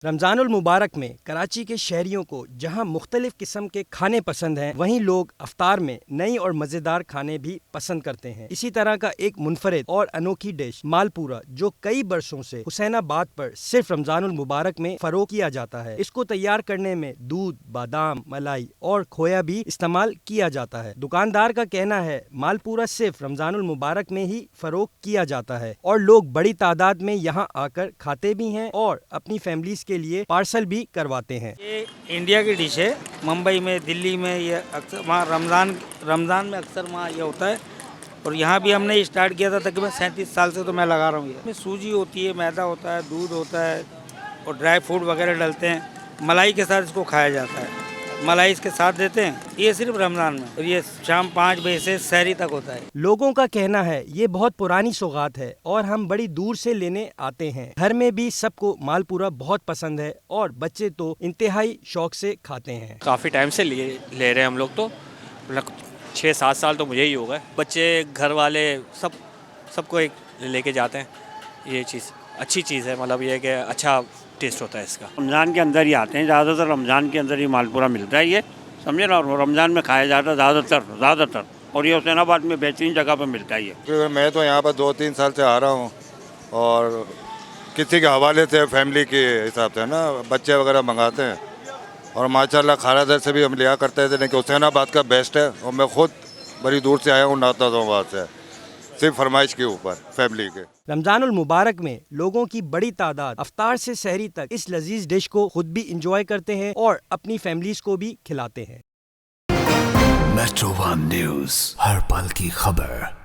रमजानुल मुबारक में कराची के शहरियों को जहां मुख्तलिफ किस्म के खाने पसंद हैं, वहीं लोग अफ्तार में नई और मज़ेदार खाने भी पसंद करते हैं। इसी तरह का एक मुनफरिद और अनोखी डिश मालपुरा, जो कई बरसों से हुसैनाबाद पर सिर्फ रमजानुल मुबारक में फरोख्त किया जाता है। इसको तैयार करने में दूध, बादाम, मलाई और खोया भी इस्तेमाल किया जाता है। दुकानदार का कहना है मालपुरा सिर्फ रमजानुल मुबारक में ही फरोख्त किया जाता है और लोग बड़ी तादाद में यहाँ आकर खाते भी हैं और अपनी फैमिलीज के लिए पार्सल भी करवाते हैं। ये इंडिया की डिश है। मुंबई में, दिल्ली में ये अक्सर वहाँ रमज़ान में अक्सर वहाँ ये होता है और यहाँ भी हमने स्टार्ट किया था। तकरीबन 37 साल से तो मैं लगा रहा हूँ। इसमें सूजी होती है, मैदा होता है, दूध होता है और ड्राई फ्रूट वगैरह डलते हैं। मलाई के साथ इसको खाया जाता है, मलाई इसके साथ देते हैं। ये सिर्फ रमज़ान में और ये शाम 5 बजे से सहरी तक होता है। लोगों का कहना है ये बहुत पुरानी सौगात है और हम बड़ी दूर से लेने आते हैं। घर में भी सबको मालपुरा बहुत पसंद है और बच्चे तो इंतहाई शौक से खाते हैं। काफ़ी टाइम से ले रहे हैं हम लोग, तो 6-7 साल तो मुझे ही हो गए। बच्चे, घर वाले सबको एक लेके जाते हैं। ये चीज़ अच्छी चीज़ है, मतलब ये कि अच्छा टेस्ट होता है इसका। रमज़ान के अंदर ही आते हैं ज़्यादातर, रमज़ान के अंदर ही मालपुरा मिलता है। ये समझे ना, रमज़ान में खाया जाता है ज़्यादातर और ये हुसैनाबाद में बेहतरीन जगह पर मिलता है ये। मैं तो यहाँ पर 2-3 साल से आ रहा हूँ और किसी के हवाले से, फैमिली के हिसाब से ना, बच्चे वगैरह मंगाते हैं और माशाल्लाह खारादर से भी हम लिया करते थे, लेकिन हुसैनाबाद का बेस्ट है और मैं खुद बड़ी दूर से आया हूँ, नाताबाद से, सिर्फ फरमाइश के ऊपर फैमिली के। रमजानुल मुबारक में लोगों की बड़ी तादाद अफ्तार से सहरी तक इस लजीज डिश को खुद भी इंजॉय करते हैं और अपनी फैमिलीज को भी खिलाते हैं। मेट्रो वन न्यूज़, हर पल की खबर।